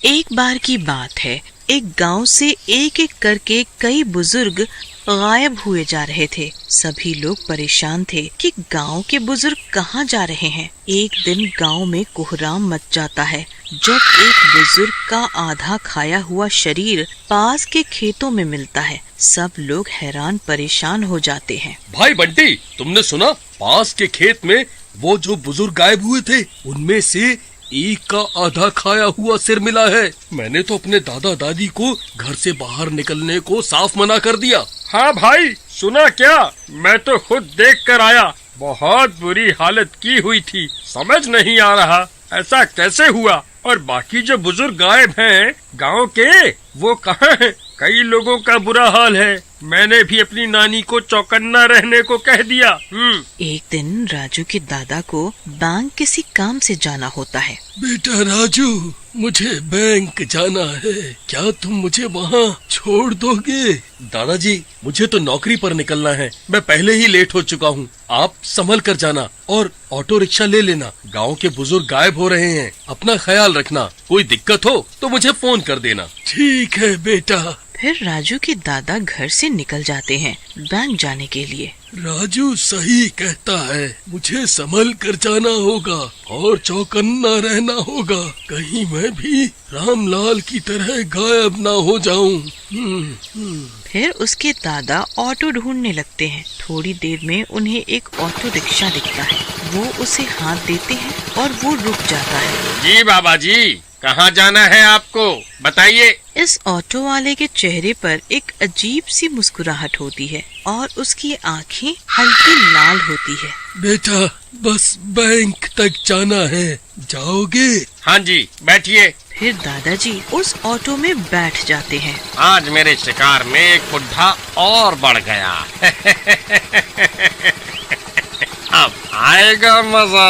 एक बार की बात है, एक गांव से एक एक करके कई बुजुर्ग गायब हुए जा रहे थे। सभी लोग परेशान थे कि गांव के बुजुर्ग कहाँ जा रहे हैं। एक दिन गांव में कोहराम मच जाता है जब एक बुजुर्ग का आधा खाया हुआ शरीर पास के खेतों में मिलता है। सब लोग हैरान परेशान हो जाते हैं। भाई बंटी, तुमने सुना? पास के खेत में वो जो बुजुर्ग गायब हुए थे, उनमें से एक का आधा खाया हुआ सिर मिला है। मैंने तो अपने दादा दादी को घर से बाहर निकलने को साफ मना कर दिया। हाँ भाई, सुना क्या? मैं तो खुद देख कर आया। बहुत बुरी हालत की हुई थी। समझ नहीं आ रहा ऐसा कैसे हुआ। और बाकी जो बुजुर्ग गायब हैं गांव के, वो कहाँ हैं? कई लोगों का बुरा हाल है। मैंने भी अपनी नानी को चौकन्ना रहने को कह दिया। एक दिन राजू के दादा को बैंक किसी काम से जाना होता है। बेटा राजू, मुझे बैंक जाना है, क्या तुम मुझे वहाँ छोड़ दोगे? दादाजी, मुझे तो नौकरी पर निकलना है। मैं पहले ही लेट हो चुका हूँ। आप संभल कर जाना और ऑटो रिक्शा ले लेना। गांव के बुजुर्ग गायब हो रहे हैं, अपना ख्याल रखना। कोई दिक्कत हो तो मुझे फोन कर देना। ठीक है बेटा। फिर राजू के दादा घर से निकल जाते हैं बैंक जाने के लिए। राजू सही कहता है, मुझे संभल कर जाना होगा और चौकन्ना रहना होगा, कहीं मैं भी रामलाल की तरह गायब ना हो जाऊं। फिर उसके दादा ऑटो ढूंढने लगते हैं। थोड़ी देर में उन्हें एक ऑटो रिक्शा दिखता है। वो उसे हाथ देते हैं और वो रुक जाता है। जी बाबा जी, कहाँ जाना है आपको, बताइए। इस ऑटो वाले के चेहरे पर एक अजीब सी मुस्कुराहट होती है और उसकी आंखें हल्की लाल होती है। बेटा, बस बैंक तक जाना है, जाओगे? हाँ जी, बैठिए। फिर दादाजी उस ऑटो में बैठ जाते हैं। आज मेरे शिकार में एक बुढ़ा और बढ़ गया। अब आएगा मजा।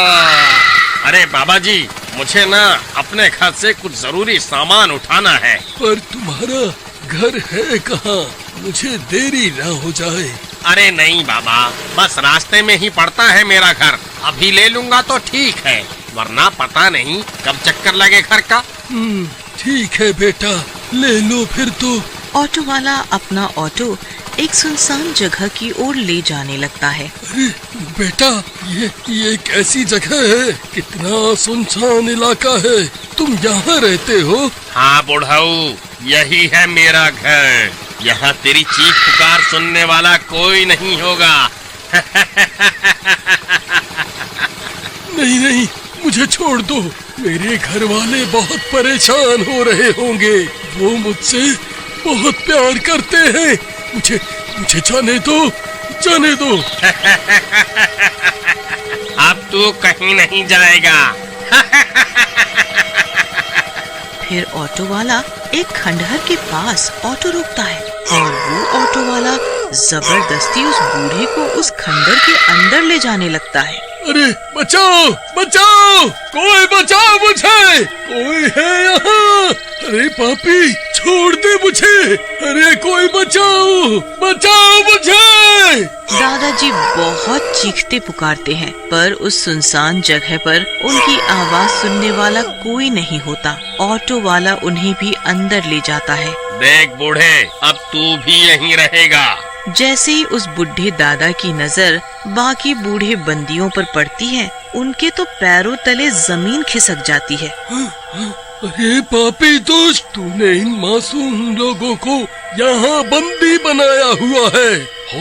अरे बाबा जी, मुझे ना अपने घर से कुछ जरूरी सामान उठाना है। पर तुम्हारा घर है कहाँ? मुझे देरी ना हो जाए। अरे नहीं बाबा, बस रास्ते में ही पड़ता है मेरा घर। अभी ले लूंगा तो ठीक है, वरना पता नहीं कब चक्कर लगे घर का। ठीक है बेटा, ले लो फिर तो। ऑटो वाला अपना ऑटो एक सुनसान जगह की ओर ले जाने लगता है। अरे बेटा, ये कैसी जगह है? कितना सुनसान इलाका है। तुम यहाँ रहते हो? हाँ बुढ़ाऊ, यही है मेरा घर। यहाँ तेरी चीख पुकार सुनने वाला कोई नहीं होगा। नहीं नहीं, मुझे छोड़ दो। मेरे घर वाले बहुत परेशान हो रहे होंगे। वो मुझसे बहुत प्यार करते हैं। मुझे जाने दो, जाने दो। अब तू कहीं नहीं जाएगा। फिर ऑटो वाला एक खंडहर के पास ऑटो रोकता है और वो ऑटो वाला जबरदस्ती उस बूढ़े को उस खंडहर के अंदर ले जाने लगता है। अरे बचाओ, बचाओ, कोई बचाओ मुझे, कोई है यहाँ? अरे पापी, छोड़ दे मुझे। अरे कोई बचाओ, बचाओ मुझे। दादाजी बहुत चीखते पुकारते हैं, पर उस सुनसान जगह पर उनकी आवाज सुनने वाला कोई नहीं होता। ऑटो वाला उन्हें भी अंदर ले जाता है। देख बूढ़े, अब तू भी यहीं रहेगा। जैसे ही उस बुढ़े दादा की नजर बाकी बूढ़े बंदियों पर पड़ती है, उनके तो पैरों तले जमीन खिसक जाती है। अरे पापी दोस्त, तूने इन मासूम लोगों को यहाँ बंदी बनाया हुआ है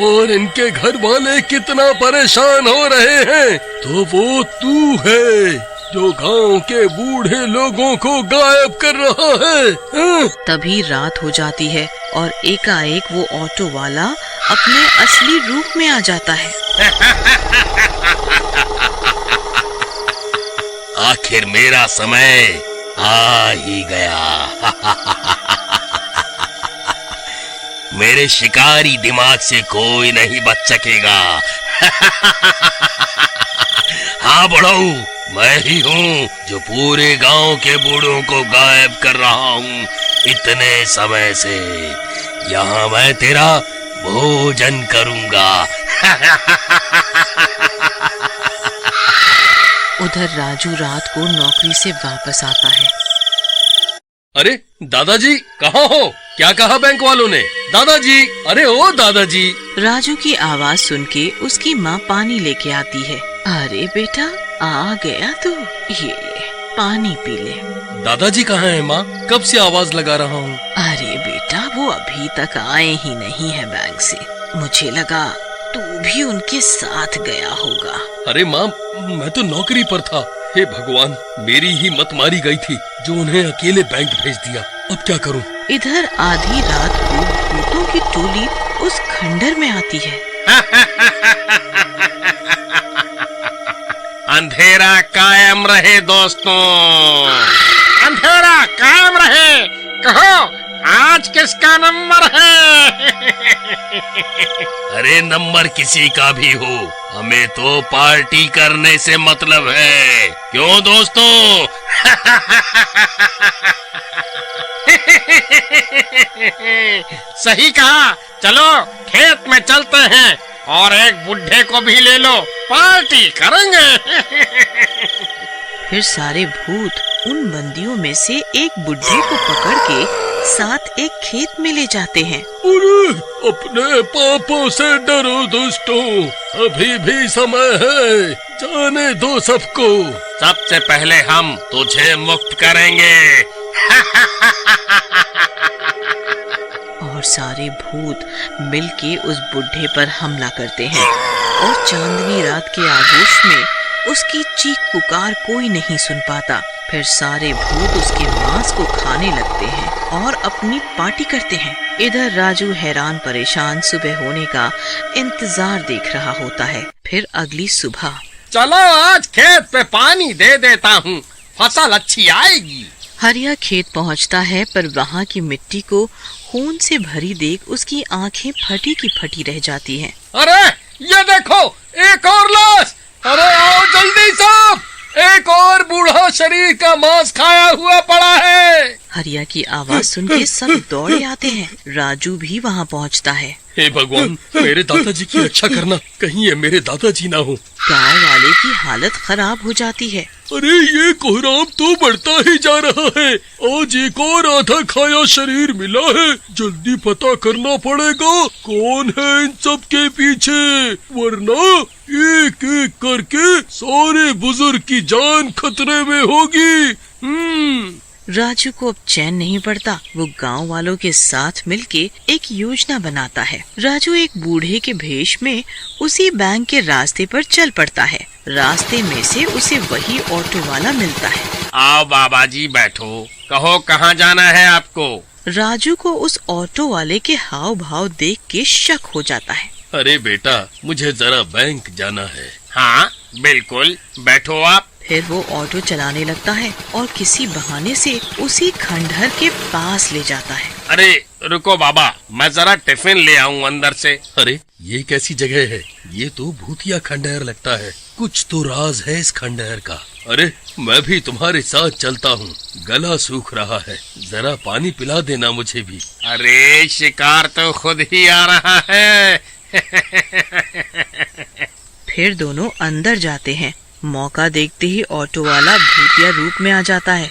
और इनके घर वाले कितना परेशान हो रहे हैं। तो वो तू है जो गांव के बूढ़े लोगों को गायब कर रहा है। तभी रात हो जाती है और एकाएक वो ऑटो वाला अपने असली रूप में आ जाता है। आखिर मेरा समय आ ही गया। मेरे शिकारी दिमाग से कोई नहीं बच सकेगा। हाँ बुढ़ऊ, मैं ही हूँ जो पूरे गांव के बूढ़ों को गायब कर रहा हूँ इतने समय से। यहाँ मैं तेरा भोजन करूँगा। उधर राजू रात को नौकरी से वापस आता है। अरे दादाजी कहाँ हो? क्या कहा बैंक वालों ने? दादाजी, अरे ओ दादाजी। राजू की आवाज सुन के उसकी माँ पानी लेके आती है। अरे बेटा, आ गया तू, ये ले पानी पी ले। दादाजी कहाँ है माँ? कब से आवाज लगा रहा हूँ। अरे बेटा, वो अभी तक आए ही नहीं है बैंक से। मुझे लगा तू भी उनके साथ गया होगा। अरे माँ, मैं तो नौकरी पर था। हे भगवान, मेरी ही मत मारी गई थी जो उन्हें अकेले बैंक भेज दिया। अब क्या करूँ? इधर आधी रात को भूतों की टोली उस खंडर में आती है। अंधेरा कायम रहे दोस्तों, अंधेरा कायम रहे। कहो आज किसका नंबर है? अरे नंबर किसी का भी हो, हमें तो पार्टी करने से मतलब है। क्यों दोस्तों? सही कहा। चलो खेत में चलते हैं और एक बुढ़े को भी ले लो, पार्टी करेंगे। फिर सारे भूत उन बंदियों में से एक बुढ़े को पकड़ के साथ एक खेत में ले जाते हैं। अरे अपने पापों से डरो दोस्तों, अभी भी समय है, जाने दो सबको। सबसे पहले हम तुझे मुक्त करेंगे। और सारे भूत मिलके उस बुढ़े पर हमला करते हैं और चांदनी रात के आगोश में उसकी चीख पुकार कोई नहीं सुन पाता। फिर सारे भूत उसके मांस को खाने लगते हैं और अपनी पार्टी करते हैं। इधर राजू हैरान परेशान सुबह होने का इंतजार देख रहा होता है। फिर अगली सुबह, चलो आज खेत पे पानी दे देता हूँ, फसल अच्छी आएगी। हरिया खेत पहुँचता है, पर वहाँ की मिट्टी को खून से भरी देख उसकी आंखें फटी की फटी रह जाती हैं। अरे ये देखो, एक और लाश। अरे आओ जल्दी सब, एक और बूढ़ा शरीर का मांस खाया हुआ पड़ा है। हरिया की आवाज सुन के सब दौड़े आते हैं। राजू भी वहाँ पहुँचता है। हे भगवान, मेरे दादाजी की रक्षा करना, कहीं ये मेरे दादाजी ना हो। गांव वाले की हालत खराब हो जाती है। अरे ये कोहराम तो बढ़ता ही जा रहा है, आज एक और आधा खाया शरीर मिला है। जल्दी पता करना पड़ेगा कौन है इन सब के पीछे, वरना एक एक करके सारे बुजुर्ग की जान खतरे में होगी। राजू को अब चैन नहीं पड़ता। वो गांव वालों के साथ मिलके एक योजना बनाता है। राजू एक बूढ़े के भेष में उसी बैंक के रास्ते पर चल पड़ता है। रास्ते में से उसे वही ऑटो वाला मिलता है। आओ बाबा जी बैठो, कहो कहाँ जाना है आपको? राजू को उस ऑटो वाले के हाव भाव देख के शक हो जाता है। अरे बेटा, मुझे जरा बैंक जाना है। हाँ बिल्कुल, बैठो आप। फिर वो ऑटो चलाने लगता है और किसी बहाने से उसी खंडहर के पास ले जाता है। अरे रुको बाबा, मैं जरा टिफिन ले आऊं अंदर से। अरे ये कैसी जगह है? ये तो भूतिया खंडहर लगता है। कुछ तो राज है इस खंडहर का। अरे मैं भी तुम्हारे साथ चलता हूँ, गला सूख रहा है, जरा पानी पिला देना मुझे भी। अरे शिकार तो खुद ही आ रहा है। फिर दोनों अंदर जाते हैं। मौका देखते ही ऑटो वाला भूतिया रूप में आ जाता है।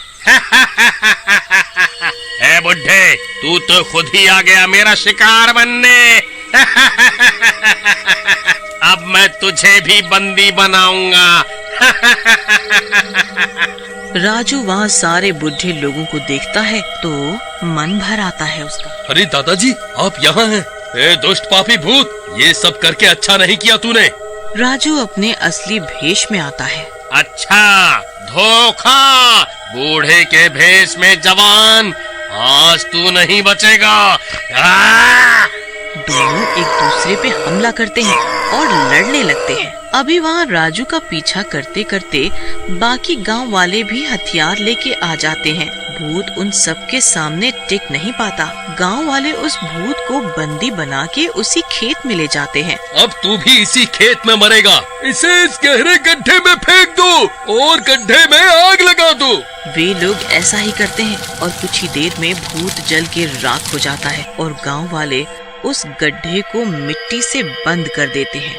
ए बुड्ढे, तू तो खुद ही आ गया मेरा शिकार बनने। अब मैं तुझे भी बंदी बनाऊंगा। राजू वहाँ सारे बुढ़े लोगों को देखता है तो मन भर आता है उसका। अरे दादाजी, आप यहाँ हैं? ए दुष्ट पापी भूत, ये सब करके अच्छा नहीं किया तूने। राजू अपने असली भेष में आता है। अच्छा, धोखा, बूढ़े के भेष में जवान, आज तू नहीं बचेगा। दोनों एक दूसरे पे हमला करते हैं और लड़ने लगते हैं। अभी वहाँ राजू का पीछा करते करते बाकी गांव वाले भी हथियार लेके आ जाते हैं। भूत उन सब के सामने टिक नहीं पाता। गांव वाले उस भूत को बंदी बना के उसी खेत में ले जाते हैं। अब तू भी इसी खेत में मरेगा। इसे इस गहरे गड्ढे में फेंक दो और गड्ढे में आग लगा दो। वे लोग ऐसा ही करते हैं और कुछ ही देर में भूत जल के राख हो जाता है और गांव वाले उस गड्ढे को मिट्टी से बंद कर देते हैं।